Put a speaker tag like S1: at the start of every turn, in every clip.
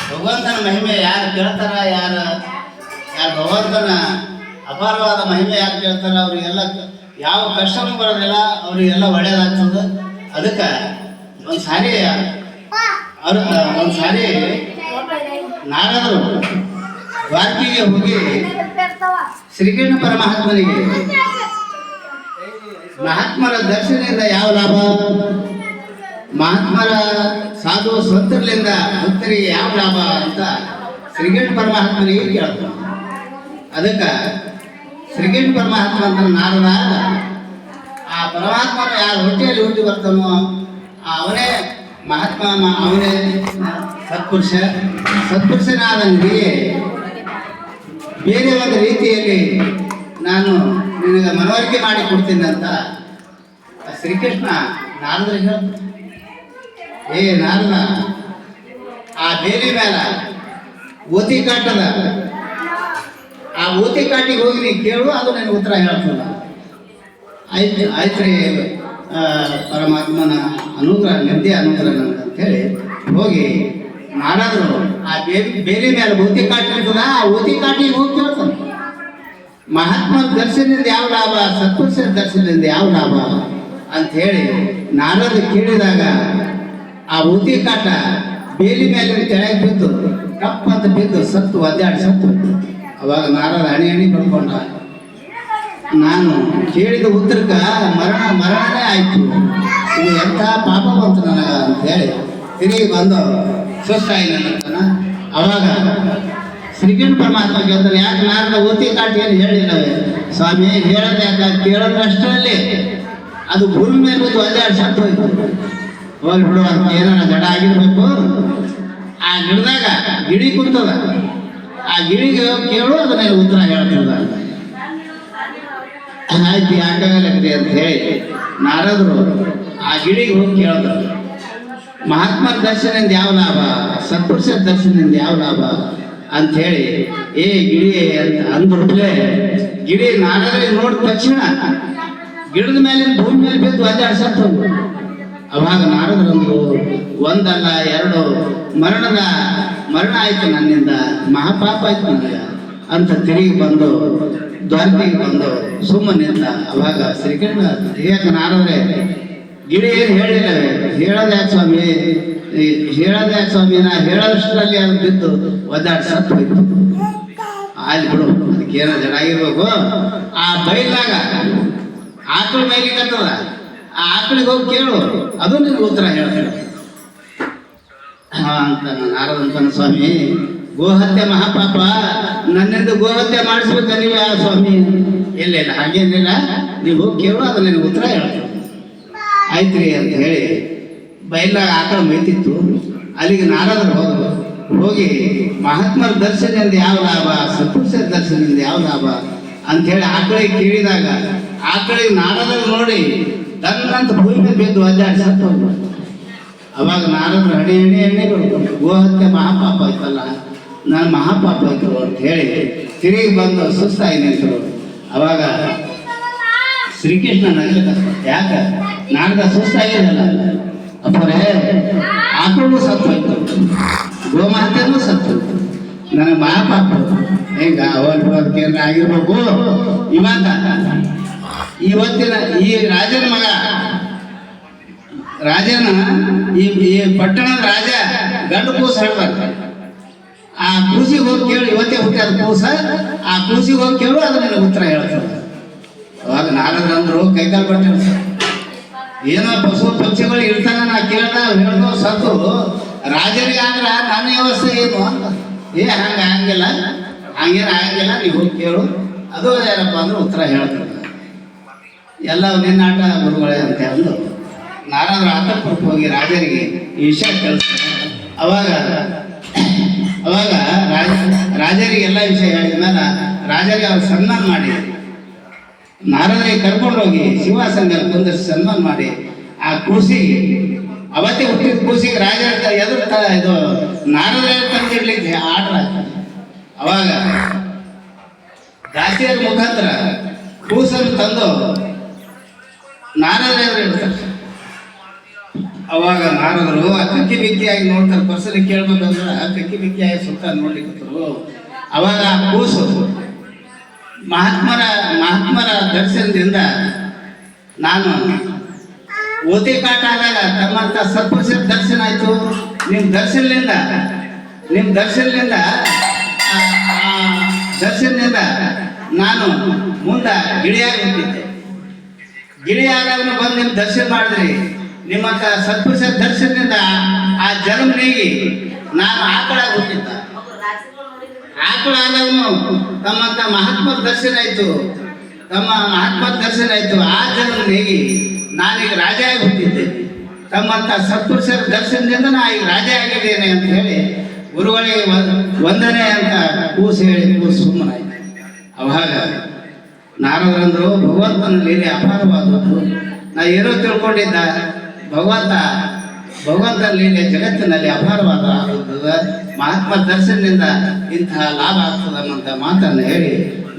S1: ಭಗವಂತನ ಮಹಿಮೆ ಯಾರು ಕೇಳ್ತಾರ, ಯಾರು ಭಗವಂತನ ಅಪಾರವಾದ ಮಹಿಮೆ ಯಾರು ಕೇಳ್ತಾರ ಅವರಿಗೆಲ್ಲ ಯಾವ ಕಷ್ಟನೂ ಬರೋದಿಲ್ಲ, ಅವರಿಗೆಲ್ಲ ಒಳ್ಳೇದಾಗ್ತದೆ. ಅದಕ್ಕೆ ಒಂದು ಸಾರಿ ನಾರದರು ದ್ವಾರಕಿಗೆ ಹೋಗಿ ಶ್ರೀಕೃಷ್ಣ ಪರಮಾತ್ಮನಿಗೆ ಮಹಾತ್ಮರ ದರ್ಶನದಿಂದ ಯಾವ ಲಾಭ, ಮಹಾತ್ಮರ ಸಾಧು ಸಂತರಿಂದ ಭಕ್ತರಿಗೆ ಯಾವ ಲಾಭ ಅಂತ ಶ್ರೀಕೃಷ್ಣ ಪರಮಾತ್ಮನಿಗೆ ಕೇಳ್ತಾರೆ. ಅದಕ್ಕೆ ಶ್ರೀಕೃಷ್ಣ ಪರಮಾತ್ಮ ಅಂತ ನಾರದ ಆ ಪರಮಾತ್ಮನ ಯಾರು ಹೊಟ್ಟೆಯಲ್ಲಿ ಹುಟ್ಟಿ ಬರ್ತಾನೋ ಅವನೇ ಮಹಾತ್ಮ, ಅವನೇ ಸತ್ಪುರುಷನಾದ ನಿನಗೆ ಬೇರೆ ಒಂದು ರೀತಿಯಲ್ಲಿ ನಾನು ನಿನಗೆ ಮನವರಿಕೆ ಮಾಡಿ ಕೊಡ್ತೀನಿ ಅಂತ ಶ್ರೀಕೃಷ್ಣ ನಾರದರಿಗೆ ಹೇಳ್ತಾನೆ. ಏ ನಾರದ, ಆ ಬೇಲಿ ಮೇಲೆ ಓತಿ ಕಾಟದ ಆ ಓತಿ ಕಾಟಿಗೆ ಹೋಗಿ ನೀ ಕೇಳು, ಅದು ನನಗೆ ಉತ್ತರ ಹೇಳ್ತದ. ಆಯ್ತ್ರಿ ಪರಮಾತ್ಮನ ಅನುಗ್ರಹ, ನಿದ್ದೆ ಅನುಗ್ರಹ ಅಂತೇಳಿ ಹೋಗಿ ನಾರದರು ಆ ಬೇಲಿ ಮೇಲೆ ಓತಿ ಕಾಟಿ ಇರ್ತದ, ಆ ಓತಿ ಕಾಟಿಗೆ ಹೋಗಿ ಕೇಳ್ತಾನೆ. ಮಹಾತ್ಮನ ದರ್ಶನದಿಂದ ಯಾವ ಲಾಭ, ಸತ್ಪುರುಷರ ದರ್ಶನದಿಂದ ಯಾವ ಲಾಭ ಅಂಥೇಳಿ ನಾರದ ಕೇಳಿದಾಗ ಆ ಓತಿ ಕಾಟ ಬೇಲಿ ಮೇಲೆ ತೆಳಗೆ ಬಿದ್ದು ಕಪ್ಪಂತ ಬಿದ್ದು ಸತ್ತು ಒದ್ದಾಡಿ ಸತ್ತು. ಅವಾಗ ನಾರದ ಹಣಿ ಪಡ್ಕೊಂಡ, ನಾನು ಕೇಳಿದ ಉತ್ತರಕ್ಕೆ ಮರಣನೇ ಆಯ್ತು, ಇದು ಎಂಥ ಪಾಪ ಬಂತು ನನಗೆ ಅಂಥೇಳಿ ತಿರುಗಿ ಬಂದು ಸುಸ್ತಾಯಿ ನನ್ನ. ಅವಾಗ ಶ್ರೀಕೃಷ್ಣ ಪರಮಾತ್ಮ ಕೇಳ್ತಾರೆ, ಯಾಕೆ ನಾರದ ಓತಿ ಕಾಟಿ ಏನು ಹೇಳಿಲ್ಲವೇ ಸ್ವಾಮಿ? ಹೇಳೋದು ಯಾಕೆ? ಕೇಳೋದ್ರಷ್ಟರಲ್ಲಿ ಅದು ಭೂಮಿ ಮೇಲೆ ಬಿದ್ದು ಒದ್ದಾಡಿ ಸತ್ತು ಹೋಯ್ತು. ಹೋಗಿ ಬಿಡು, ಅದಕ್ಕೆ ಏನಾರ ಜಡ ಆಗಿರ್ಬೇಕು. ಆ ಗಿಡದಾಗ ಗಿಳಿ ಕುಂತದ, ಆ ಗಿಳಿಗೆ ಕೇಳು, ಅದನ್ನ ಉತ್ತರ ಹೇಳ್ತದ. ಆಯ್ತು, ಯಾಕಾಗಲಕ್ರಿ ಅಂತ ಹೇಳಿ ನಾರದರು ಆ ಗಿಳಿಗೆ ಹೋಗಿ ಕೇಳಿದ್ರು, ಮಹಾತ್ಮರ ದರ್ಶನದಿಂದ ಯಾವ ಲಾಭ, ಸತ್ಪುರುಷರ ದರ್ಶನದಿಂದ ಯಾವ ಲಾಭ ಅಂಥೇಳಿ ಏ ಗಿಳಿ ಅಂತ ಅಂದ್ಬಿಟ್ರೆ, ಗಿಳಿ ನಾರದರಿಗೆ ನೋಡಿದ ತಕ್ಷಣ ಗಿಡದ ಮೇಲಿನ ಭೂಮಿ ಮೇಲೆ ಬಿದ್ದು ಒದ್ದಾಡಿ ಸತ್ತು. ಅವಾಗ ನಾರದರಂದ್ರು, ಒಂದಲ್ಲ ಎರಡು ಮರಣ ಆಯ್ತು ನನ್ನಿಂದ, ಮಹಾಪಾಪ ಆಯ್ತು ನನಗೆ ಅಂತ ತಿರುಗಿ ಬಂದು ದ್ವಾರಕೆಗೆ ಬಂದು ಸುಮ್ಮನಿಂದ. ಅವಾಗ ಶ್ರೀಕೃಷ್ಣ ಯಾಕೆ ನಾರದ್ರೆ ಗಿಳಿ ಏನು ಹೇಳಿಲ್ಲವೇ? ಹೇಳೋದು ಯಾಕೆ ಸ್ವಾಮಿ, ಹೇಳೋದು ಯಾಕೆ ಸ್ವಾಮಿ? ನಾ ಹೇಳೋದಷ್ಟರಲ್ಲಿ ಅದು ಬಿದ್ದು ಒದ್ದಾಡಿ ಸತ್ತು ಹೋಯ್ತು. ಅಲ್ಲಿ ಬಿಡು, ಅದಕ್ಕೇನೋ ಜಡ ಆಗಿರ್ಬೇಕು. ಆ ಬೈಲಾಗ ಆಕಳ ಮೇಲಿಕತ್ತದ, ಆ ಆಕಳಿಗೆ ಹೋಗಿ ಕೇಳು, ಅದು ನಿನ್ಗೆ ಉತ್ತರ ಹೇಳ್ತೇನೆ ಅಂತ ನಾರದಂತಾನ. ಸ್ವಾಮಿ, ಗೋಹತ್ಯೆ ಮಹಾಪಾಪ, ನನ್ನಿಂದ ಗೋಹತ್ಯೆ ಮಾಡಿಸ್ಬೇಕ ನೀವೇ ಸ್ವಾಮಿ? ಇಲ್ಲ ಹಾಗೇನಿಲ್ಲ, ನೀವು ಹೋಗಿ ಕೇಳು, ಅದು ನಿನಗೆ ಉತ್ತರ ಹೇಳ್ತೇನೆ. ಆಯ್ತ್ರಿ ಅಂತ ಹೇಳಿ ಬೈಲಾಗ ಆಕಳ ಮೇಯ್ತಿತ್ತು. ಅಲ್ಲಿಗೆ ನಾರದರು ಹೋದರು. ಹೋಗಿ ಮಹಾತ್ಮರ ದರ್ಶನದಿಂದ ಯಾವ ಲಾಭ, ಸತ್ಪುರುಷರ ದರ್ಶನದಿಂದ ಯಾವ ಲಾಭ ಅಂಥೇಳಿ ಆಕಳಿಗೆ ಕೇಳಿದಾಗ ಆಕಳಿಗೆ ನಾರದರು ನೋಡಿ ತನ್ನಂತ ಭೂಮಿ ಮೇಲೆ ಬಿದ್ದು ಒದ್ದಾಡಿ ಸತ್ತು ಹೋಗ್ಬೋದು. ಅವಾಗ ನಾರದರು ಹಣೆಗಳು ಗೋಹತ್ಯೆ ಮಹಾಪಾಪ ಆಯ್ತಲ್ಲ, ನಾನು ಮಹಾಪಾಪ ಆಯ್ತು ಅಂತ ಹೇಳಿ ತಿರುಗಿ ಬಂದು ಸುಸ್ತಾಗಿ ನಿಂತರು. ಅವಾಗ ಶ್ರೀಕೃಷ್ಣ ನಗಲಿಕ್ಕೆ, ಯಾಕೆ ನಾರದ ಸುಸ್ತಾಗಿರಲ್ಲ ಅಪ್ಪರೇ, ಆಕಳು ಸತ್ತು ಹೋಯ್ತು, ಗೋಮಾತೆನೂ ಸತ್ತು, ನನಗೆ ಮಹಾಪಾಪ ಹೆಂಗ ಅವಕ್ಕೆ ಆಗಿರ್ಬೇಕು. ಇವತ್ತಿನ ಈ ರಾಜನ ಮಗ, ಈ ಪಟ್ಟಣದ ರಾಜ ಗಂಡು ಕೂಸು ಹೇಳ್ತಾರೆ, ಆ ಕೂಸಿಗೆ ಹೋಗಿ ಕೇಳು, ಇವತ್ತೇ ಹುಟ್ಟಿ ಅದು ಕೂಸ, ಆ ಕೂಸಿಗೆ ಹೋಗಿ ಕೇಳು, ಅದು ನನಗೆ ಉತ್ತರ ಹೇಳ್ತಾರೆ. ಅವಾಗ ನಾರದ್ರಂದ್ರು ಕೈಕಾಲು ಬಟ್ಟೆ, ಏನೋ ಪಶು ಪಕ್ಷಿಗಳು ಇರ್ತಾನೆ, ನಾ ಕೇಳ್ದ ಹೇಳ್ದೋ ಸತ್ತು, ರಾಜರಿಗೆ ಆದ್ರ ನನ್ನ ವ್ಯವಸ್ಥೆ ಏನು ಅಂತ. ಹಂಗಿಲ್ಲ, ಹಂಗೇನು ಆಗಂಗಿಲ್ಲ, ನೀವು ಹೋಗಿ ಕೇಳು, ಅದು ಏನಪ್ಪ ಅಂದ್ರೆ ಉತ್ತರ ಹೇಳ್ತಾರೆ. ಎಲ್ಲ ನಿನ್ನಾಟ ಗುರುಗಳೇ ಅಂತ ಅಂದು ನಾರಾಯಣ ಅಂತಃಪುರಕ್ಕೆ ಹೋಗಿ ರಾಜರಿಗೆ ಈ ವಿಷಯ ಕಳಿಸ್ತಾರೆ. ಅವಾಗ ರಾಜರಿಗೆ ಎಲ್ಲ ವಿಷಯ ಹೇಳಿದ ಮೇಲೆ ರಾಜರಿಗೆ ಅವ್ರು ಸನ್ಮಾನ ಮಾಡಿ ನಾರದರಿಗೆ ಕರ್ಕೊಂಡು ಹೋಗಿ ಶಿವಾಸನ ಕುಂದಿಸಿ ಸನ್ಮಾನ ಮಾಡಿ ಆ ಕೂಸಿಗೆ, ಅವತ್ತೇ ಹುಟ್ಟಿದ ಕೂಸಿಗೆ ರಾಜ ಇದು ನಾರದರ ತಂದಿಡ್ಲಿಕ್ಕೆ ಆರ್ಡರ್ ಆಗ್ತದೆ. ಅವಾಗ ದಾಸಿಯರ ಮುಖಾಂತರ ಕೂಸನ್ನು ತಂದು ನಾರದರ ಇಡ್ತಾರೆ. ಅವಾಗ ನಾರದರು ಕಕ್ಕಿ ಬಿಕ್ಕಿಯಾಗಿ ನೋಡ್ತಾರೆ. ಪರ್ಸನಿಗೆ ಕೇಳ್ಬೇಕಂದ್ರೆ ಕಕ್ಕಿ ಬಿಕ್ಕಿಯಾಗಿ ಸುತ್ತ ನೋಡ್ಲಿಕ್ಕರು. ಅವಾಗ ಕೂಸು ಮಹಾತ್ಮರ ದರ್ಶನದಿಂದ ನಾನು ಓತಿ ಕಾಟ ಆದಾಗ ತಮ್ಮಂತ ಸತ್ಪುರುಷ ದರ್ಶನ ಆಯ್ತು. ನಿಮ್ಮ ದರ್ಶನದಿಂದ ನಾನು ಮುಂದೆ ಗಿಳಿಯಾಗಿ ಹೋಗ್ತಿದ್ದೆ. ಗಿಳಿಯಾದವನು ಬಂದು ನಿಮ್ಮ ದರ್ಶನ ಮಾಡಿದ್ರಿ. ನಿಮ್ಮಂತ ಸತ್ಪುರುಷ ದರ್ಶನದಿಂದ ಆ ಜನ್ಮ ನೀಗಿ ನಾನು ಆಕಳಾಗಿ ಹೋಗಿದ್ದ. ಆಕಳಾದವನು ತಮ್ಮಂತ ಮಹಾತ್ಮರ ದರ್ಶನ ಆಯ್ತು. ಆ ಜನ್ಮ ನೀಗಿ ನಾನೀಗ ರಾಜ ಆಗಿ ಹುಟ್ಟಿದ್ದೆ. ತಮ್ಮಂತ ಸತ್ಪುರುಷರ ದರ್ಶನದಿಂದ ನಾ ಈಗ ರಾಜ ಆಗಿದ್ದೇನೆ ಅಂತ ಹೇಳಿ ಗುರುಗಳಿಗೆ ವಂದನೆ ಅಂತ ಕೂಸು ಹೇಳಿ ಕೂಸು ಸುಮ್ಮನಾಯ್ತು. ಅವಾಗ ನಾರದರಂದ್ರು ಭಗವಂತನ ಲೀಲೆ ಅಪಾರವಾದದ್ದು. ನಾ ಏನೋ ತಿಳ್ಕೊಂಡಿದ್ದ ಭಗವಂತನ ಲೀಲೆ ಜಗತ್ತಿನಲ್ಲಿ ಅಪಾರವಾದ ಮಹಾತ್ಮ ದರ್ಶನದಿಂದ ಇಂತಹ ಲಾಭ ಆಗ್ತದನ್ನಂತ ಮಾತನ್ನು ಹೇಳಿ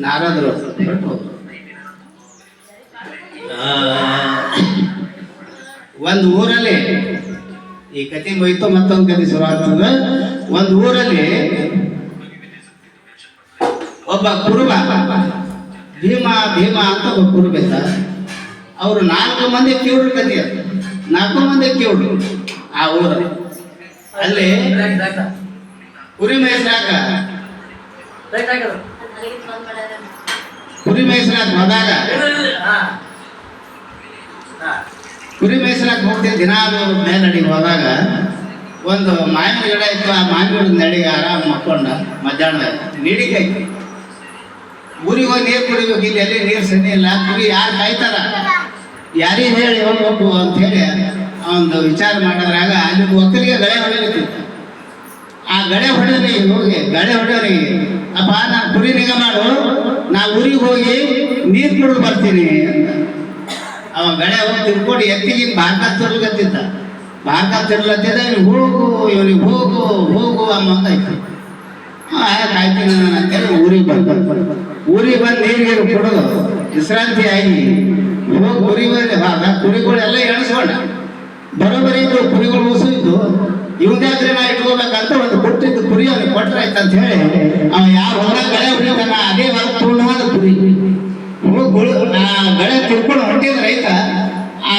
S1: ನಾರದರು ಹೊರಟು ಒಂದು ಊರಲ್ಲಿ ಈ ಕತೆ ಮುಗಿತು. ಮತ್ತೊಂದು ಕತೆ ಶುರು ಆಗ್ತದ. ಒಂದು ಊರಲ್ಲಿ ಒಬ್ಬ ಕುರುಬ ಭೀಮ ಅಂತ ಒಬ್ಬ ಕುರುಬ ಇದ್ದ. ಅವರು 4 ಮಂದಿ ಕಿವುಡ್ರು ಕತೆ. 4 ಮಂದಿ ಕಿವುಡ್ರು ಆ ಊರು. ಅಲ್ಲಿ ಕುರಿ ಮೇಯಿಸ್ರಾಕ ಹೋಗ್ತಿದ್ದ. ದಿನಾಲು ಮೇಲಡಿಗೆ ಹೋದಾಗ ಒಂದು ಮಾವಿನ ಗಿಡ ಇತ್ತು. ಆ ಮಾವಿನ ಗಿಡದ ನಡಿಗೆ ಆರಾಮ್ ಮಕ್ಕೊಂಡ. ಮಧ್ಯಾಹ್ನ ನೀಡಿಕೆ ಐತಿ. ಊರಿಗೆ ಹೋಗಿ ನೀರು ಕುಡಿಬೇಕು. ಇಲ್ಲಿ ಎಲ್ಲಿ ನೀರು ಸನ್ನಿ ಇಲ್ಲ. ಕುರಿ ಯಾರು ಕಾಯ್ತಾರ, ಯಾರಿಗೆ ಹೇಳಿ ಹೋಗ್ಬೇಕು ಅಂತ ಹೇಳಿ ಒಂದು ವಿಚಾರ ಮಾಡಿದ್ರಾಗ ಅಲ್ಲಿ ಒಕ್ಕಲಿಗೆ ಗಳೆ ಹೊಡೆಯಲಿಕ್ಕಿತ್ತು. ಆ ಗಳೆ ಹೊಡೆಯೋರಿಗೆ ಅಪ್ಪ ನಾನು ಕುರಿ ನಿಗ ಮಾಡು, ನಾ ಊರಿಗೆ ಹೋಗಿ ನೀರು ಕುಡಿದು ಬರ್ತೀನಿ ಅಂತ. ಅವ ಗಳೆ ಹೋಗಿ ತಿಳ್ಕೊಂಡು ಎತ್ತಿಗೆ ಭಾರತ ತಿರ್ಲತ್ತಿದ್ದ. ಇವನಿಗೆ ಹೋಗು ಅಮ್ಮಂತ ಆಯ್ತು. ಕಾಯ್ತೀನಿ ನಾನು ಅಂತೇಳಿ ಊರಿಗೆ ಬಂದು ನೀರಿಗೆ ಕುಡಿದು ವಿಶ್ರಾಂತಿ ಆಗಿ ಹೋಗಿ ಕುರಿಗಳೆಲ್ಲ ಎಣಿಸ್ಕೊಂಡ. ಬರೋಬರಿ ಇದ್ದು ಕುರಿಗಳು ಉಸಿದ್ದು. ಇವ್ದಾದ್ರೆ ನಾ ಇಟ್ಕೋಬೇಕಂತ ಒಂದು ಕೊಟ್ಟಿದ್ದು ಕುರಿ ಅವ್ನಿಗೆ ಕೊಟ್ರಾಯ್ತು ಅಂತ ಹೇಳಿ ಅವ ಯಾವ ಹೊರ ಗಳೆ ಹೊಡಿತಾನ ಅದೇ ಹೊರ ಪೂರ್ಣವಾದ ಕುರಿ. ಗಳೆ ತಿಳ್ಕೊಂಡು ಹೊಂಟಿದ ರೈತ ಆ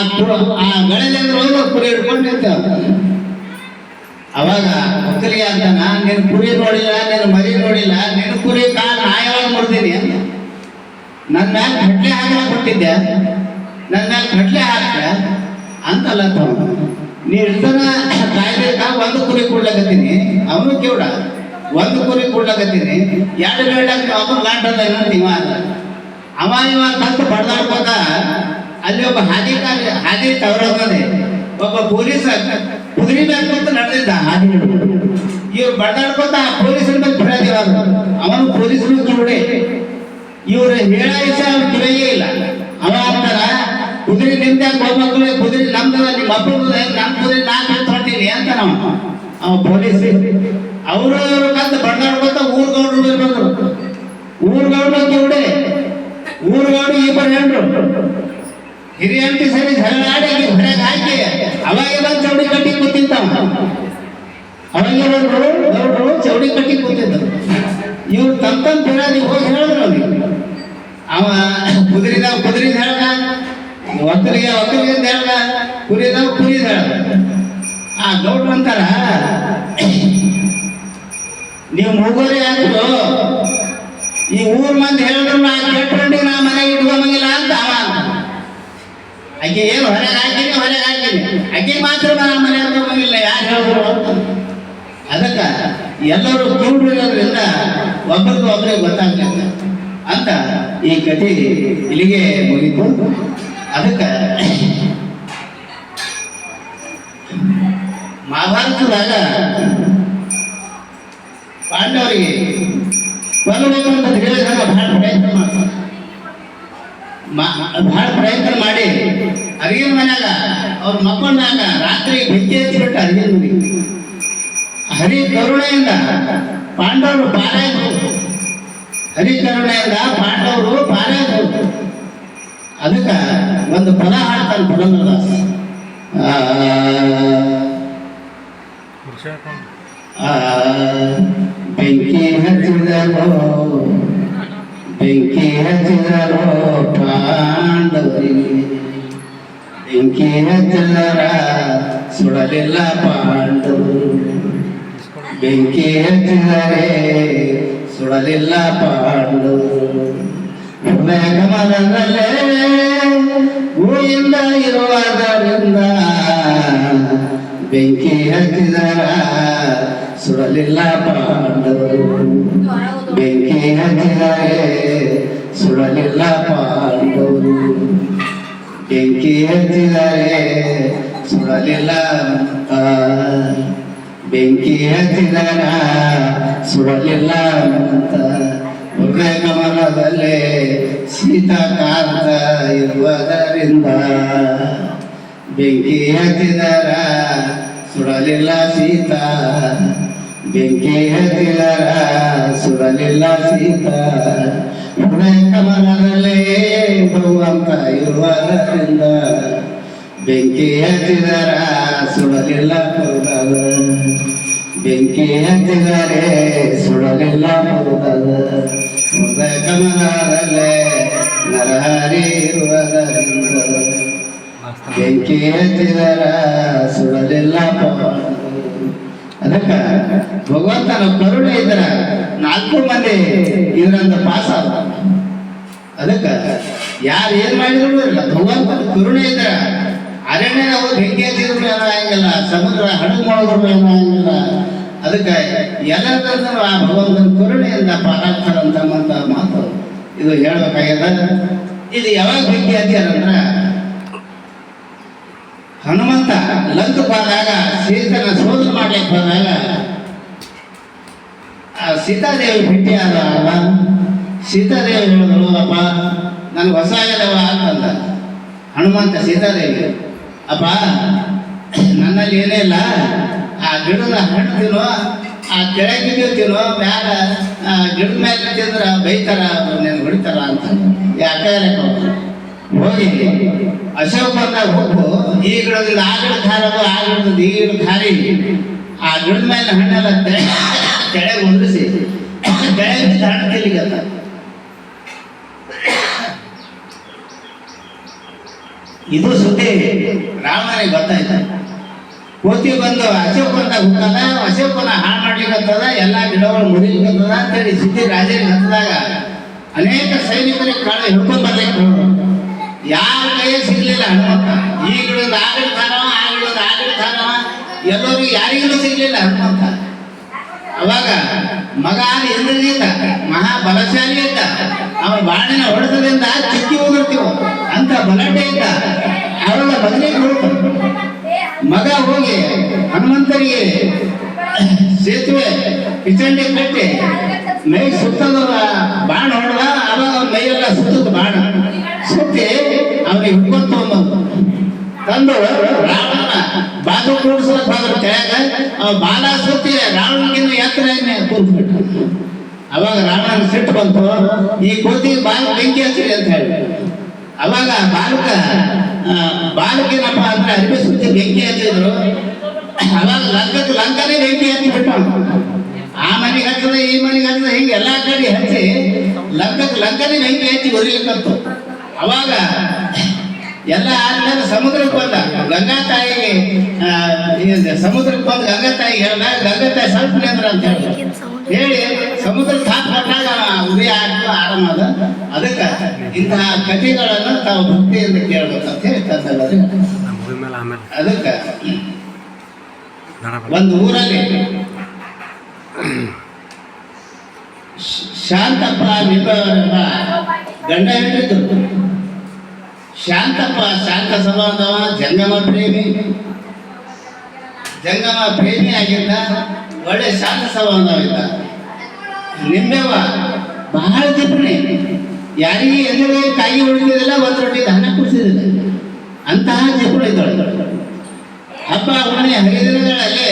S1: ಗಳೆದಂದ್ರೆ ಹೋಗಿ ಕುರಿ ಹಿಡ್ಕೊಂಡು ನಿಂತ. ಅವಾಗ ಒಕ್ಕಲಿಗೆ ಅಂತಾನ, ನೀನು ಕುರಿ ನೋಡಿಲ್ಲ, ನೀನು ಮರಿ ನೋಡಿಲ್ಲ, ನಿನ್ನ ಕುರಿ ಕಾಲು ನಾ ಯಾವಾಗ ಮುಡ್ತೀನಿ ಅಂತ. ನನ್ನ ಮ್ಯಾಲೆ ಕಟ್ಲೆ ಹಾಕಿ ಕೊಟ್ಟಿದ್ದೆ, ನನ್ನ ಮ್ಯಾಲೆ ಕಟ್ಲೆ ಹಾಕ ಅಂತಲ್ಲ. ನೀ ಇಡ್ತಾನ ಕಾಯ್ಬೇಕಾ ಒಂದು ಕುರಿ ಕೊಡ್ಲಕತ್ತೀನಿ. ಅವನು ಕಿವುಡ. ಒಂದು ಕುರಿ ಕೊಡ್ಲಕತ್ತೀನಿ. 2 ಬೇಡಾಗ ಒಬ್ಬ ಗಾಂಟದ ಇವ ಕಂತು ಬಡ್ದಾಡ್ಕೋತ ಅಲ್ಲಿ ಒಬ್ಬ ಹಾದಿ ತವರದೆ ಒಬ್ಬ ಪೊಲೀಸ್ ಕುದುರೆ ಮೇಲೆ ಕೂತು ನಡೆದಿದ್ದ. ಹಾದಿ ಇವ್ರು ಬಡ್ದಾಡ್ಕೋತ ಪೊಲೀಸರ ಮೇಲೆ ಬಿಡೋದಿಲ್ಲ. ಅವನು ಪೊಲೀಸರು ಕಿವುಡೆ. ಇವ್ರು ಹೇಳ ವಿಷಯ ಅವ್ರು ಕಿವಿಯೇ ಇಲ್ಲ. ಅವ ಅಂತಾರ, ಕುದುರೆ ನಿಮ್ದೆ ಮಕ್ಕಳು, ಕುದುರೆ ನಮ್ದು, ನಿಮ್ಮ ಅಪ್ಪದ, ನಮ್ಮ ಕುದುರೆ ನಾನು ಹೊಂಟೀನಿ ಅಂತ ಅವ ಪೊಲೀಸ್. ಅವರು ಕಂತು ಬಡ್ದಾಡ್ಕೋತ ಊರ್ಗೌಡ್ರು ಮೇಲೆ ಬಂದರು. ಊರ್ಗೌಡ್ರು ಕಿವುಡೆ. ಊರ್ಗೌಡ್ರು 2 ಹೆಣ್ರು ಹಿರಿಯಂಟಿ ಸರಿ ಜಗಳಾಡಿ ಹೊರಗೆ ಹಾಕಿ ಅವಾಗ ಬಂದು ಚೌಡಿ ಕಟ್ಟಿ ಕೂತಿದ್ದಾವ. ಅವಾಗ ಬಂದ್ರು ಚೌಡಿ ಕಟ್ಟಿ ಕೂತಿದ್ದರು. ಇವ್ರು ತಮ್ಮ ಬಿಡೋದಿ ಹೋಗಿ ಹೇಳಿದ್ರು ಅವ್ರಿಗೆ. ಅವ ಕುದುರಿದ ಹೇಳ್ದ, ಒಕ್ಕಲಿಗೆ ಹೇಳ್ದ, ಕುರಿದ ಹೇಳ್ದ. ಆ ಗೌಡ್ರು ಅಂತಾರ, ನೀವು ಮೂಗೋರೆ ಹಾಕಿದ್ರು ಈ ಊರ್ ಮಂದಿ ಹೇಳಿದ್ರು ನಾ ಕೆಟ್ಟಂಡಿ ನಾ ಮನೆಗೆ ಇಟ್ಕೊಂಬಂಗಿಲ್ಲ ಅಂತ ಅವ. ಆಕೆ ಏನು ಹೊರಗೆ ಹಾಕಿನಿ ಆಕೆ ಮಾತ್ರ ಮನೆ ಇಟ್ಕೊಂಬಂಗಿಲ್ಲ. ಯಾರು ಹೇಳಿದ್ರು? ಅದಕ್ಕೆ ಎಲ್ಲರೂ ಕಿವುಡು ಇರೋದ್ರಿಂದ ಒಬ್ಬರಿಗೆ ಗೊತ್ತಾಗ್ತದೆ ಅಂತ ಈ ಕಥೆ ಇಲ್ಲಿಗೆ ಮುಗಿತು. ಅದಕ್ಕೆ ಮಹಾಭಾರತದಾಗ ಪಾಂಡವರಿಗೆ ಕೊಲ್ಲಬೇಕಂತ ಹೇಳಿದ ಬಹಳ ಪ್ರಯತ್ನ ಮಾಡಿ ಅರಿಗಿನ ಮನ್ಯಾಗ ಅವ್ರ ಮಕ್ಕಳನ್ನಾಗ ರಾತ್ರಿ ಬೆಂಕಿ ಹಚ್ಚಿಬಿಟ್ಟು ಅರಿಗಿನ ಮನೆಗೆ ಹರಿ ಕರುಣೆಯಿಂದ ಪಾಂಡವರು ಪಾರಾಯ್ತು. ಅದಕ್ಕೆ ಒಂದು ಪದ ಹಾಡ್ತಾನೆ ಪುರಂದರದಾಸ. ಬೆಂಕಿ ಹಚ್ಚಿದರೋ ಬೆಂಕಿ ಹಚ್ಚಿದರೋ ಪಾಂಡವರಿಗೆ ಬೆಂಕಿ ಹಚ್ಚಿದರ ಸುಡಲಿಲ್ಲ ಪಾಂಡವರು ಬೆಂಕಿ ಹಚ್ಚಿದರೆ ಸುಡಲಿಲ್ಲ ಪಾಂಡವರು ಕಮಲದಲ್ಲೇ ಗೋಯಿಂದ ಇರುವುದರಿಂದ ಬೆಂಕಿ ಹಚ್ಚಿದರ ಸುಡಲಿಲ್ಲ ಪಾಂಡವರು ಬೆಂಕಿ ಹಚ್ಚಿದರೆ ಸುಡಲಿಲ್ಲ ಪಾಂಡವರು ಬೆಂಕಿ ಹಚ್ಚಿದರೆ ಸುಡಲಿಲ್ಲ ಬೆಂಕಿ ಹಚ್ಚಿದರ ಸುಡಲಿಲ್ಲ ಅಂತ ಕಮಲದಲ್ಲೇ ಸೀತಾಕಾಂತ ಇರುವುದರಿಂದ ಬೆಂಕಿ ಹಚ್ಚಿದರ ಸುಡಲಿಲ್ಲ ಸೀತಾ ಬೆಂಕಿ ಹಚ್ಚಿದರ ಸುಡಲಿಲ್ಲ ಸೀತಾ ಕಮಲದಲ್ಲೇ ಭಗವಂತ ಇರುವುದರಿಂದ ಬೆಂಕಿ ಹಚ್ಚಿದರ ಸುಡಲಿಲ್ಲ ಪುರುಷದ ಬೆಂಕಿ ಹಚ್ಚಿದರೆ ಸುಡಲಿಲ್ಲ ಪುರುಷದ ಕಮಲದಲ್ಲೇ ನರಹರಿ ಇರುವುದರಿಂದ ಬೆಂಕಿ ಹಚ್ಚಿದರ ಸುಡಲಿಲ್ಲ ಅದಕ್ಕ ಭಗವಂತನ ಕರುಣೆ ಇದ್ರ 4 ಮಂದಿ ಇದರಿಂದ ಪಾಸ್ ಆದ ಅದಕ್ಕ ಯಾರು ಏನ್ ಮಾಡಿದ್ರು ಇಲ್ಲ ಭಗವಂತನ ಕರುಣೆ ಇದ್ರ ಅರಣ್ಯ ನಾವು ಬೆಂಕಿ ಹಚ್ಚಿದ್ರು ಏನೋ ಆಗಿಲ್ಲ ಸಮುದ್ರ ಹಡಗು ಮಾಡಿದ್ರು ಏನೋ ಆಗಿಲ್ಲ ಅದಕ್ಕೆ ಎಲ್ಲರನ್ನು ಆ ಭಗವಂತನ ಕರುಣೆಯಿಂದ ಪಾರಾಗ್ತಾರಂತ ಮಾತು ಇದು ಹೇಳ್ಬೇಕಾಗ್ಯದ ಇದು ಯಾವಾಗ ಬೆಂಕಿ ಹಚ್ಚಾರಂದ್ರ ಹನುಮಂತ ಲಂಕಕ್ಕೆ ಹೋದಾಗ ಸೀತನ ಸೋದರ ಮಾಡ್ಲಿಕ್ಕೆ ಹೋದಾಗ ಸೀತಾದೇವಿ ಭೇಟಿ ಆದಾಗ ಸೀತಾದೇವಿ ಹೇಳಿದಳು ಅಪ್ಪ ನನಗೆ ಹೊಸ ಆಗದವ ಅಂತಂದ ಹನುಮಂತ ಸೀತಾದೇವಿ ಅಪ್ಪ ನನ್ನಲ್ಲಿ ಏನೇ ಇಲ್ಲ ಆ ಗಿಡದ ಹಣ್ಣು ತಿನ್ನೋ ಆ ಕೆಳಗಿದ್ದು ತಿನ್ನೋ ಮ್ಯಾಲ ಗಿಡದ ಮೇಲೆ ತಿಂದ್ರೆ ಬೈತಾರ ನೀನು ಹೊಡಿತಾರ ಅಂತ ಯಾಕೆ ಹೋಗಿ ಅಶೋಕ ಬಂದಾಗ ಹೋಗು ಈ ಗಿಡದಿಂದ ಆ ಗಿಡ ಖಾರದು ಆ ಗಿಡದಿಂದ ಈ ಗಿಡ ಖಾರಿ ಆ ಗಿಡದ ಮೇಲೆ ಹಣ್ಣೆಲ್ಲ ಕೆಳಗೆ ಹೊಂದಿಸಿ ಕೆಳಗಿದ್ದ ಹಣ್ಣು ತಿನ್ಲಿಕ್ಕತ್ತ ಇದು ಸುದ್ದಿ ರಾಮನಿಗೆ ಗೊತ್ತಾಯ್ತು ಕೋತಿ ಬಂದು ಅಶೋಕನ ಹುಕ್ಕದ ಅಶೋಕನ ಹಾಳು ಮಾಡ್ಲಿಕ್ಕತ್ತದ ಎಲ್ಲ ಗಿಡಗಳು ಮುರಿಲಿಕ್ಕತ್ತದ ಅಂತೇಳಿ ಸುದ್ದಿ ರಾಜರಿಗೆ ಹತ್ತದಾಗ ಅನೇಕ ಸೈನಿಕರಿಗೆ ಕಾಳು ಹಿಡ್ಕೊಂಡು ಬರ್ಲಿಕ್ಕೆ ಯಾರ ಕೈಯೇ ಸಿಗ್ಲಿಲ್ಲ ಹನುಮಂತ ಈ ಗಿಡದ ಆ ಗಿಡ ಖಾರವ ಆ ಗಿಡದ ಆ ಗಿಡ ಖಾರವ ಎಲ್ಲರಿಗೂ ಯಾರಿಗೂ ಸಿಗ್ಲಿಲ್ಲ ಹನುಮಂತ ಅವಾಗ ಮಗ ಇಂದ್ರಜಿತ ಮಹಾಬಲಶಾಲಿ ಇದ್ದ ಅವನ ಬಾಣಿನ ಹೊಡೆಸದಿಂದ ಚಿಕ್ಕಿ ಹೋಗಿರ್ತೀವ ಅಂತ ಬಲಟೆ ಇದ್ದ ಅವಳ ಬದಲಿಗೆ ಹುಡುಕ ಮಗ ಹೋಗಿ ಹನುಮಂತರಿಗೆ ಸೇತುವೆ ಕಿಚಂಡಿ ಕಟ್ಟಿ ಮೈ ಸುತ್ತದ ಬಾಣ ಹೊಡೆದ ಅವಾಗ ಅವ್ನ ಮೈಯೆಲ್ಲ ಸುತ್ತದ ಬಾಣ ಸುತ್ತಿ ಅವನಿಗೆ ಹುಡ್ಕೊಂಡು ತಗೊಂಬಂದು ತಂದು ರಾವಣನ ಬಾದು ಕೂಡಿಸ್ಲಕ್ ಹೋದ್ರ ಕೆಳಗ ಅವ ಬಾಲ ಸುತ್ತಿ ರಾವಣನಿಗಿನ್ನ ಎತ್ತರ ಕೂರ್ಸ್ಬಿಟ್ಟು ಅವಾಗ ರಾವಣನ ಸಿಟ್ಟು ಬಂತು ಈ ಕೋತಿಗೆ ಬಾಲ ಬೆಂಕಿ ಹಚ್ಚಿರಿ ಅಂತ ಹೇಳಿ ಅವಾಗ ಬಾಲಕೇನಪ್ಪ ಅಂದ್ರೆ ಅರಿವೆ ಸುತ್ತಿ ಬೆಂಕಿ ಹಚ್ಚಿದ್ರು ಅವಾಗ ಲಂಕನೇ ಬೆಂಕಿ ಹಚ್ಚಿ ಬಿಟ್ಟು ಆ ಮನೆಗೆ ಹಚ್ಚದ ಈ ಮನೆಗೆ ಹಚ್ಚದ ಹಿಂಗೆ ಎಲ್ಲಾ ಕಡೆ ಹಚ್ಚಿ ಲಂಕನೇ ಬೆಂಕಿ ಹಚ್ಚಿ ಉರಿಲಿಕ್ಕಂತು ಅವಾಗ ಎಲ್ಲ ಆದ್ಮೇಲೆ ಸಮುದ್ರಕ್ಕೆ ಬಂದ ಗಂಗಾ ತಾಯಿಗೆ ಸಮುದ್ರಕ್ಕೆ ಬಂದು ಗಂಗಾ ತಾಯಿ ಹೇಳಿದಾಗ ಗಂಗಾ ತಾಯಿ ಸ್ವಲ್ಪ ನಿಂದ್ರ ಅಂತ ಹೇಳಿ ಸಮುದ್ರಕ್ಕೆ ಹಾಕಿದಾಗ ಉರಿ ಆಗ್ತು ಆರಾಮದ ಅದಕ್ಕೆ ಇಂತಹ ಕಥೆಗಳನ್ನು ತಾವು ಭಕ್ತಿಯಿಂದ ಕೇಳ್ಬೇಕಂತ ಹೇಳಿ ತಂದವರು ಅದಕ್ಕೆ ಒಂದು ಊರಲ್ಲಿ ಶಾಂತಪ್ಪ ನಿಂಬವರೆಲ್ಲ ಗಂಡ ಹೆಂಡ್ರಿದ್ರು ಶಾಂತಪ್ಪ ಶಾಂತ ಸ್ವಭಾವದವ ಜಂಗಮ ಪ್ರೇಮಿ ಆಗಿದ್ದ ಒಳ್ಳೆ ಶಾಂತ ಸ್ವಭಾವದವಿದ್ದ ನಿಂಬೆವ ಬಹಳ ಜಿಪಣಿ ಯಾರಿಗೆ ಎದುರಿಗೆ ಕಾಯಿ ಉಳಿದಿಲ್ಲ ಒಂದು ರೊಟ್ಟಿ ದಾನ ಕುಡಿಸಿದಿಲ್ಲ ಅಂತಹ ಜಿಪುಣ ಇದ್ದಳು ಹಬ್ಬ ಹುಣ್ಣಿ ಹರಿದಿನಗಳಲ್ಲಿ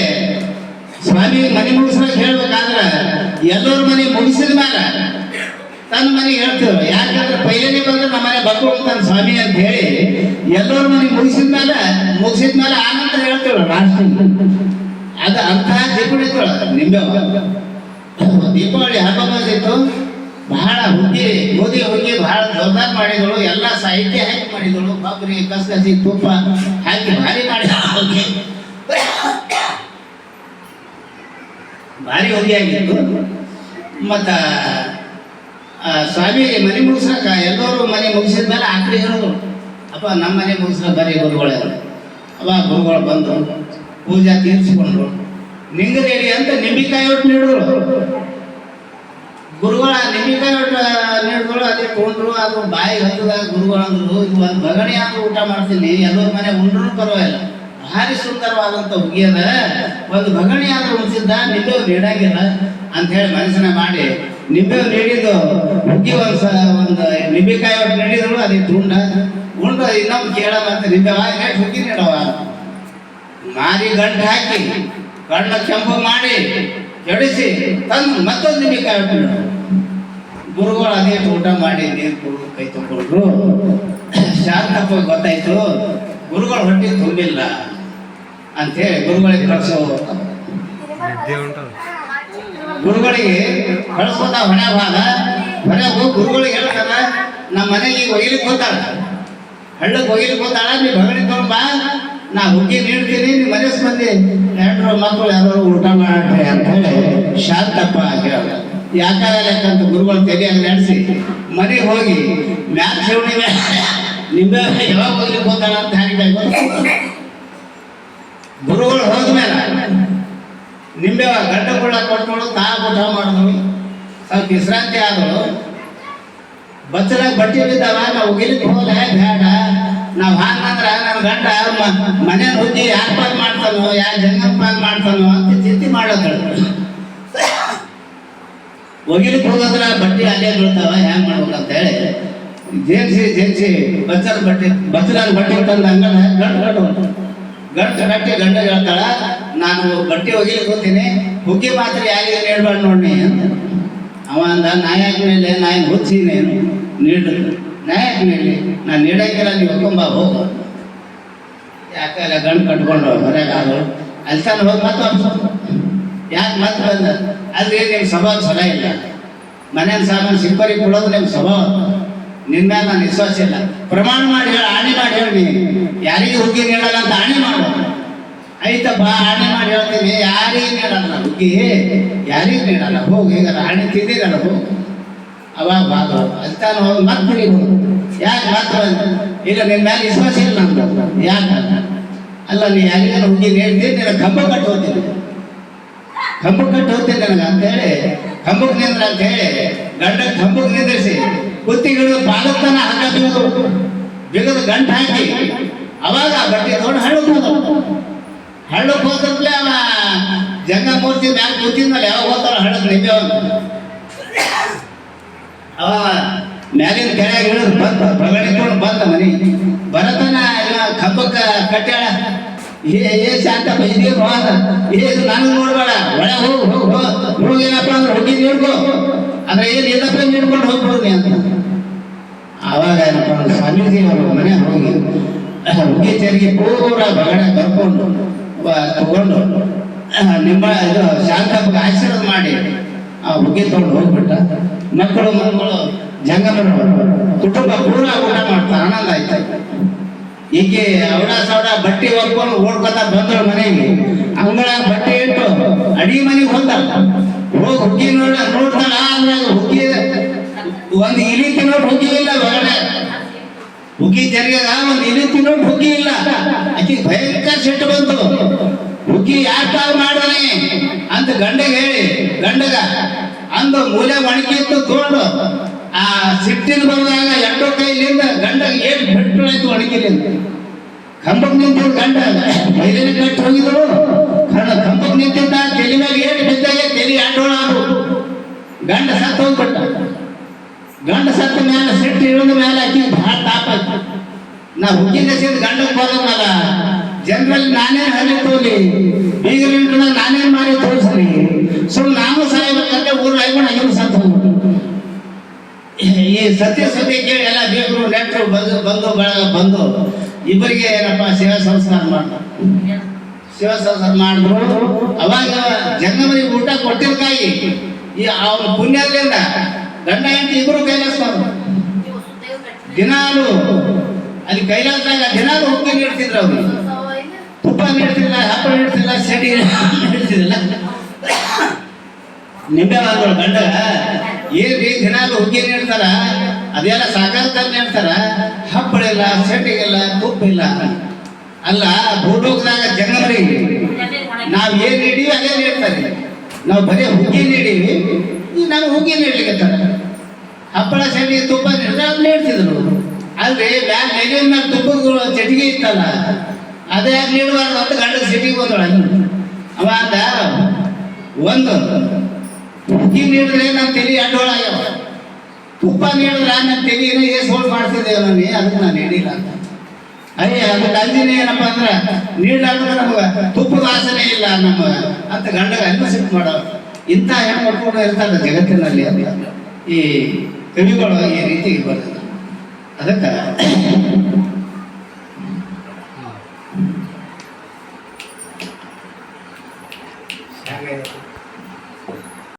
S1: ಸ್ವಾಮಿ ಮನೆ ಮುಗಿಸ್ಬೇಕು ಹೇಳ್ಬೇಕಾದ್ರೆ ಎಲ್ಲರ ಮನೆ ಮುಗಿಸಿದ ಮೇಲೆ ತನ್ನ ಮನೆಗೆ ಹೇಳ್ತೇವೆ ಯಾಕಂದ್ರೆ ಪೈಲನೆ ಬಂದ್ರೆ ನಮ್ಮ ಮನೆ ಬಕ್ಕು ಹೋಗ್ತಾನೆ ಸ್ವಾಮಿ ಅಂತ ಹೇಳಿ ಎಲ್ಲರ ಮನೆ ಮುಗಿಸಿದ ಮೇಲೆ ಆನಂತರ ಹೇಳ್ತೇವೆ ಲಾಸ್ಟ್ ಅದು ಅಂತಹ ದೀಪಣಿತ್ತು ನಿಂಬೆ ದೀಪಾವಳಿ ಹಬ್ಬ ಬಂದಿತ್ತು. ಬಹಳ ಗೋಧಿ ಹುಗ್ಗಿ ಬಹಳ ಜೋರ್ದಾರ ಮಾಡಿದಳು. ಎಲ್ಲ ಸಾಹಿತ್ಯ ಹಾಕಿ ಮಾಡಿದಳು. ಕೊಬ್ಬರಿ ಕಸಗಸಿ ತುಪ್ಪ ಹಾಕಿ ಭಾರಿ ಮಾಡಿ ಭಾರಿ ಹುಗ್ಗಿ ಆಗಿತ್ತು. ಮತ್ತು ಸ್ವಾಮಿ ಮನೆ ಮುಗಿಸ್ರಕ್ಕ ಎಲ್ಲರೂ ಮನೆ ಮುಗಿಸಿದ ಮೇಲೆ ಆಕಡೆ ಹೇಳಿದ್ರು, ಅಪ್ಪ ನಮ್ಮ ಮನೆ ಮುಗಿಸ್ರ ಬರೀ ಗುರುಗಳೇ. ಅವಾಗ ಗುರುಗಳು ಬಂದು ಪೂಜಾ ತೀರಿಸಿಕೊಂಡ್ರು. ನಿಂಗರೇಡಿ ಅಂತ ನಿಂಬಿಕಾಯಿ ಒಟ್ಟು ನೀಡಿದ್ರು. ಗುರುಗಳ ನಿಂಬಿಕಾಯಿ ಒಟ್ಟು ನೀಡಿದ್ರು. ಅದೇ ತೊಗೊಂಡ್ರು. ಅದು ಬಾಯಿ ಹತ್ತದಾಗ ಗುರುಗಳು ಅಂದ್ರು, ಇದು ಒಂದು ಬಗಣಿ ಆದ್ರೂ ಊಟ ಮಾಡ್ತೀನಿ, ಎಲ್ಲರ ಮನೆ ಉಂಡ್ರೂ ಪರವಾಗಿಲ್ಲ, ಭಾರಿ ಸುಂದರವಾದಂಥ ಹುಗ್ಗಿ ಅದ, ಒಂದು ಬಗಣಿ ಆದ್ರೂ ಉಣಿಸಿದ್ದ, ನಿಂಬೆ ನೀಡಂಗಿಲ್ಲ ಅಂತ ಹೇಳಿ ಮನಸ್ಸನ್ನ ಮಾಡಿ ನಿಂಬೆ ನೀಡಿದ್ದು ಹುಗ್ಗಿ ಒಂದು ನಿಂಬಿಕಾಯಿ ಒಟ್ಟು ನೀಡಿದ್ರು. ಅದಕ್ಕೆ ಉಂಡ ಇನ್ನೊಂದು ಕೇಳಲ್ಲ ಅಂತ ನಿಂಬೆ ಹುಗ್ಗಿ ನೀಡವ ಮಾರಿ ಗಂಟು ಹಾಕಿ ಕಣ್ಣ ಕೆಂಪು ಮಾಡಿ ಜಡಿಸಿ ತಂದು ಮತ್ತೊಂದು ನಿಂಬಿಕಾಯಿ ಒಟ್ಟು ಗುರುಗಳು ಅದೇ ಊಟ ಮಾಡಿ ನೀರು ಕೊಡು ಕೈ ತಗೊಂಡ್ರು. ಶಾಂತಪ್ಪ ಗೊತ್ತಾಯ್ತು ಗುರುಗಳು ಹೊಟ್ಟೆ ತುಂಬಿಲ್ಲ ಅಂಥೇಳಿ ಗುರುಗಳಿಗೆ ಗುರುಗಳಿಗೆ ಕಳಿಸ್ಕೊತ ಹೊಣೆ ಭಾಗ ಹೊರಗೆ ಹೋಗಿ ಗುರುಗಳಿಗೆ ಹೇಳ್ತಾರ, ನಮ್ಮ ಮನೆಗೆ ಈಗ ಒಯ್ಲಿಕ್ಕೆ ಹೋಗ್ತಾಳ, ಹಳ್ಳಕ್ಕೆ ಒಯ್ಲಿಕ್ಕೆ ಹೋಗ್ತಾಳ, ನೀವು ಬಗಣಿ ತೊಗೊಂಡು ಬಾ, ನಾ ಹುಗ್ಗಿ ನೀಡ್ತೀನಿ, ನಿಮ್ಮ ಮನೆ ಮಂದಿ ಹೆಣ್ಣು ಮಕ್ಕಳು ಯಾರು ಊಟ ಮಾಡ್ರಿ ಅಂತ ಹೇಳಿ ಶಾಂತಪ್ಪ ಹೇಳ. ಯಾಕಾಗಲ್ಲಕ್ಕಂತ ಗುರುಗಳು ತೆರೆಯಾಗಿ ನಡೆಸಿ ಮನೆಗೆ ಹೋಗಿ ಮ್ಯಾಲ ಸೇವಣಿ ನಿಂಬೆ ಯಾವಾಗ ಹೋಗ್ಲಿಕ್ಕೆ ಹೋಗ್ತಾಳ ಅಂತ ಹಾಗೆ ಗುರುಗಳು ಹೋದ್ಮೇಲೆ ನಿಂಬೆ ಗಡ್ಡ ಗುಳ್ಳ ಕೊಟ್ಟಳು, ಊಟ ಮಾಡಿದ್ಳು, ಸ್ವಲ್ಪ ವಿಶ್ರಾಂತಿ ಆದಳು. ಬಚ್ಚಲಾಗ ಬಟ್ಟೆ ಬಿದ್ದಾವ, ನಾವು ಒಗಿಲಿಕ್ಕೆ ಹೋಗಲ್ಲ, ಬೇಡ, ನಾವು ಹಾಗಂದ್ರೆ ನನ್ನ ಗಂಡ ಮನೆ ಹೋಗಿ ಯಾರು ಪಾಲ್ ಮಾಡ್ತಾನೋ, ಯಾರು ಜಂಗಲ್ ಪಾಲ್ ಮಾಡ್ತಾನೋ ಅಂತ ಚಿಂತೆ ಮಾಡೋದು. ಒಗಿಲಿಕ್ಕೆ ಹೋಗೋದ್ರ ಬಟ್ಟೆ ಅಲ್ಲೇ ಬೀಳ್ತಾವ, ಹ್ಯಾಂಗ ಮಾಡ್ಬೇಕಂತ ಹೇಳಿ ಜೇನ್ಸಿ ಬಚ್ಚಲಾಗ ಬಟ್ಟೆ ತಂದು ಅಂಗಡ ಗಂಟು ಕಟ್ಟಿ ಗಂಡ ಹೇಳ್ತಾಳ, ನಾನು ಬಟ್ಟೆ ಒಗಿಲಿಕ್ಕೆ ಹೋಗ್ತೀನಿ, ಹುಗ್ಗಿ ಮಾತ್ರ ಯಾರಿಗೆ ನೀಡ್ಬಾರ್ದು ನೋಡಿ ಅಂತ. ಅವ ಅಂದ, ನಾಯಕ ಮೇಲೆ ನಾ ಏನು ಹುಚ್ಚಿನೇನು ನೀಡು, ನಾಯಕ ಮೇಲೆ ನಾನು ನೀಡಂಗಿಲ್ಲ, ನೀವು ಒಕ್ಕೊಂಬ ಹೋಗು. ಯಾಕಲ್ಲ ಗಂಡು ಕಟ್ಕೊಂಡು ಹೊರಗೆ ಆದಳು. ಅಲ್ಲಿ ತಾನು ಹೋಗಿ ಮತ್ತೆ ಯಾಕೆ ಮತ್ತೆ ಬಂದ, ಅಲ್ರಿ ನಿಮ್ಮ ಸ್ವಭಾವ ಚಲೋ ಇಲ್ಲ, ಮನೇನ ಸಾಮಾನು ಸಿಂಪರಿ ಕೊಡೋದು ನಿಮ್ಮ ಸ್ವಭಾವ, ನಿನ್ನ ಮೇಲೆ ನಾನು ವಿಶ್ವಾಸ ಇಲ್ಲ, ಪ್ರಮಾಣ ಮಾಡಿ ಹೇಳಿ, ಆಣೆ ಮಾಡಿ ಹೇಳಿ, ಯಾರಿಗೆ ಹುಗ್ಗಿ ನೀಡಲ್ಲ ಅಂತ ಆಣೆ ಮಾಡು. ಆಯ್ತಪ್ಪ, ಆಣೆ ಮಾಡಿ ಹೇಳ್ತೀನಿ, ಯಾರಿಗೆ ನೀಡಲ್ಲ ಹುಗ್ಗಿ, ಯಾರಿಗೆ ನೀಡಲ್ಲ, ಹೋಗಿ ಈಗ ಆಣೆ ತಿಂದಿರಲ್ಲ ಹೋಗು. ಅವಾಗ ಬಾಗ ಅಲ್ಲಿ ತಾನು ಹೋಗಿ ಮತ್ತೆ ಯಾಕೆ ಮತ್ತೆ ಬಂದ, ಈಗ ನಿನ್ನ ಮೇಲೆ ವಿಶ್ವಾಸ ಇಲ್ಲ ನಮ್ದು, ಯಾಕೆ ಅಲ್ಲ, ನೀ ಯಾರಿಗಾರ ಹುಗ್ಗಿ ನೀಡ್ತೀನಿ, ನಿನ್ನ ಕಂಬ ಕಟ್ಟು ಹೋಗ್ತೀನಿ, ಕಂಬ ಕಟ್ಟು ಹೋಗ್ತೀನಿ ನನಗೆ ಅಂತೇಳಿ ಕಂಬಕ್ಕೆ ನಿಂದ್ರ ಅಂತ ಹೇಳಿ ಗಂಡ ಕಂಬಕ್ಕೆ ನಿಂದಿರಿಸಿ ಕುತ್ತಿಗಿಡಿದು ಪಾದತ್ತನ ಹಾಕಬೇಕು, ಬಿಗದು ಗಂಟು ಹಾಕಿ ಅವಾಗ ಬಟ್ಟೆ ತೊಗೊಂಡು ಹಳ್ಳಕ್ಕೆ ಹೋದ್ರೆ ಅವ ಜಂಗ ಮೂರ್ತಿ ಮ್ಯಾಲ ಕೂತಿದ್ಮೇಲೆ ಯಾವಾಗ ಹೋಗ್ತಾರ ಹಳ್ಳಕ್ಕೆ ನಿಂಬೆ ಅವ ಮ್ಯಾಲಿನ ಕೆಳಗೆ ಇಳಿದು ಬಂದ ಬಗಣಿಕೊಂಡು ಬಂದ ಮನೆ ಬರತನ ಕಂಬಕ್ಕೆ ಕಟ್ಟಾಳ. ಏ ಶಾಂತಪ್ಪ ಇದೇ ಹೋದ, ಇದು ನನಗೆ ನೋಡ್ಬೇಡ, ಒಳ ಹೋಗೇನಪ್ಪ ಅಂದ್ರೆ ಹುಗ್ಗಿ ನೀಡ್ಕೊ ಅಂದ್ರೆ ಏನು ಇದಪ್ಪ ನೀಡ್ಕೊಂಡು ಹೋಗ್ಬಿಡ್ರಿ ಅಂತ. ಆವಾಗ ಏನಪ್ಪ ಸ್ವಾಮೀಜಿ ಅವರು ಮನೆ ಹೋಗಿ ಹುಗ್ಗಿ ಚರಿಗೆ ಪೂರ ಬಗಣ ಕರ್ಕೊಂಡು ತಗೊಂಡು ನಿಮ್ಮ ಇದು ಶಾಂತಪ್ಪಗೆ ಆಶೀರ್ವಾದ ಮಾಡಿ ಆ ಹುಗ್ಗಿ ತಗೊಂಡು ಹೋಗ್ಬಿಟ್ಟ. ಮಕ್ಕಳು ಜಂಗಮರು ಕುಟುಂಬ ಪೂರ ಊಟ ಮಾಡ್ತಾರೆ, ಆನಂದ ಆಯ್ತು. ಈಕೆ ಅವಡ ಸವಡ ಬಟ್ಟೆ ಹೊರ್ಕೊಂಡು ಓಡ್ಕೊತ ಬಂದಳು ಮನೆಗೆ. ಅಂಗಳ ಬಟ್ಟೆ ಇಟ್ಟು ಅಡಿಗೆ ಮನೆಗೆ ಹೋದ, ಹೋಗಿ ಹುಗ್ಗಿ ನೋಡ್ತಾಳ. ಹುಗ್ಗಿ ಒಂದು ಇಲಿ ತಿನ್ನೋದು ಹುಗ್ಗಿ ಇಲ್ಲ, ಹೊರಗಡೆ ಹುಗ್ಗಿ ಜರಿಗದ ಒಂದು ಇಲಿ ತಿನ್ನೋದು ಹುಗ್ಗಿ ಇಲ್ಲ. ಆಕೆ ಭಯಂಕರ ಸಿಟ್ಟು ಬಂತು, ಹುಗ್ಗಿ ಯಾರು ಮಾಡ್ದಾನೆ ಅಂತ ಗಂಡಗೆ ಹೇಳಿ ಗಂಡಗ ಅಂದು ಮೂಲೆ ಒಣಗಿತ್ತು ತೋಡು. ಆ ಸಿಟ್ಟಿನ ಬಂದಾಗ ಎಷ್ಟೋ ಕೈಲಿಂದ ಗಂಡಗೆ ಏಟ್ ಬಿಟ್ಟುಳಾಯ್ತು ಒಣಗಿಲಿಂದ. ಕಂಬಕ್ಕೆ ನಿಂತಿದ್ದು ಗಂಡ ಮೈಲಿನ ಕಟ್ಟು ಹೋಗಿದ್ರು, ಕಂಬಕ್ಕೆ ನಿಂತಿದ್ದ ತಲೆ ಮೇಲೆ ಏಟ್ ಬಿದ್ದಾಗ ತಲೆ ಆಟೋಳಾರು. ಗಂಡ ಸತ್ತು ಹೋಗ್ಬಿಟ್ಟ. ಗಂಡ ಸತ್ತ ಮೇಲೆ ಸಿಟ್ಟು ಇಳಿದ ಮೇಲೆ ಆಕಿ ಭಾಳ ತಾಪಾಯ್ತು. ನಾ ಹುಗ್ಗಿ ದಸಿದ ಗಂಡಕ್ಕೆ ಹೋದಲ್ಲ, ಜನರಲ್ಲಿ ನಾನೇನು ಹರಿ ತೋಲಿ, ಬೀಗರಿಂದ ನಾನೇನು ಮಾಡಿ ತೋರಿಸ್ರಿ, ಸುಮ್ಮನೆ ನಾನು ಸಾಯ್ಬೇಕಂದ್ರೆ ಊರು ಐಗೋಣ ಇವ್ರು ಸತ್ತು ಹೋಗ್ಬಿಟ್ಟು. ಈ ಸತ್ಯ ಸುದ್ದಿ ಕೇಳಿ ಎಲ್ಲ ಬೇಕರು ನೆಟ್ಟರು ಬಂದು ಬಳಗ ಬಂದು ಇಬ್ಬರಿಗೆ ಏನಪ್ಪ ಸೇವಾ ಸಂಸ್ಕಾರ ಮಾಡ್ತಾರೆ. ಶಿವ ಸಂಸಾರ ಮಾಡಿದ್ರು. ಅವಾಗ ಜಂಗಮರಿಗೆ ಊಟ ಕೊಟ್ಟಿರ್ಕಾಯಿ ಈ ಅವ್ರ ಪುಣ್ಯದಿಂದ ಗಂಡ ಹೆಂಡತಿ ಇಬ್ಬರು ಕೈಲಾಸ ದಿನಾಲು ಅಲ್ಲಿ ಕೈಲಾಸದಾಗ ದಿನಾಲು ಹುಕ್ಕಿ ನೀಡ್ತಿದ್ರು ಅವ್ರು. ತುಪ್ಪ ನೀಡ್ತಿಲ್ಲ, ಹಪ್ಪಳ ನೀಡ್ತಿಲ್ಲ, ಸೆಡಿ ನೀಡ್ತಿದ್ದಿಲ್ಲ. ನಿಂಬೆ ಮಾಡ್ಗಳು ಗಂಡ ಏನ್ರಿ ದಿನಾಲು ಹುಗ್ಗಿ ನೀಡ್ತಾರ, ಅದೆಲ್ಲ ಸಾಕಾಗ್ತಾರ ನೀಡ್ತಾರ, ಹಪ್ಪಳ ಇಲ್ಲ, ಸೆಟ್ಟಿಗಿಲ್ಲ, ತುಪ್ಪ ಇಲ್ಲ. ಅಲ್ಲ ಭೂಲೋಕದಾಗ ಜಂಗಮರಿಗೆ ನಾವ್ ಏನ್ ನೀಡೀವಿ ಅದೇ ನೀಡ್ತಾರೆ. ನಾವು ಬರೀ ಹುಗ್ಗಿ ನೀಡೀವಿ, ಈಗ ನಾವು ಹುಗ್ಗಿ ನೀಡ್ಲಿಕ್ಕೆ ಹಪ್ಪಳ ಸೆಡಿ ತುಪ್ಪ ನೀಡಿದ್ರೆ ಅದು ನೀಡ್ತಿದ್ರು. ಅಲ್ರಿ ಮ್ಯಾಲ ನೆಗೆಯ ಮೇಲೆ ತುಪ್ಪದ ಚಟಿಗೆ ಇತ್ತಲ್ಲ, ಅದೇ ಯಾಕೆ ನೀಡಬಾರ್ದು ಅಂತ ಗಂಡದ ಸಿಟಿಗೆ ಬಂದಳ. ಅವ ಅಂದ ಒಂದು ಹುಗ್ಗಿ ನೀಡಿದ್ರೆ ನನ್ನ ತಲೆ ಅಡ್ಡೋಳಾಗ್ಯಾವ, ತುಪ್ಪ ನೀಡಿದ್ರೆ ನನ್ನ ತಲೆನ ಸೋಲ್ ಮಾಡ್ತಿದ್ದೇವೆ ನಾನು, ಅದಕ್ಕೆ ನಾನು ನೀಡಿಲ್ಲ ಅಂತ. ಅಯ್ಯ ಅದಕ್ಕೆ ಅಂಜಿನ ಏನಪ್ಪ ಅಂದ್ರೆ ನೀಡಲಾರ್ದ್ರೆ ನಮ್ಗೆ ತುಪ್ಪದ ವಾಸನೆ ಇಲ್ಲ ನಮ್ಮ ಅಂತ ಗಂಡಗ ಅನ್ಸಿಟ್ ಮಾಡೋ. ಇಂಥ ಹೆಣ್ಮಕ್ಳು ಇರ್ತಾರೆ ಜಗತ್ತಿನಲ್ಲಿ ಅಂತ ಈ ಕವಿಗಳು ಈ ರೀತಿ ಬರ್ತದೆ. ಅದಕ್ಕೆ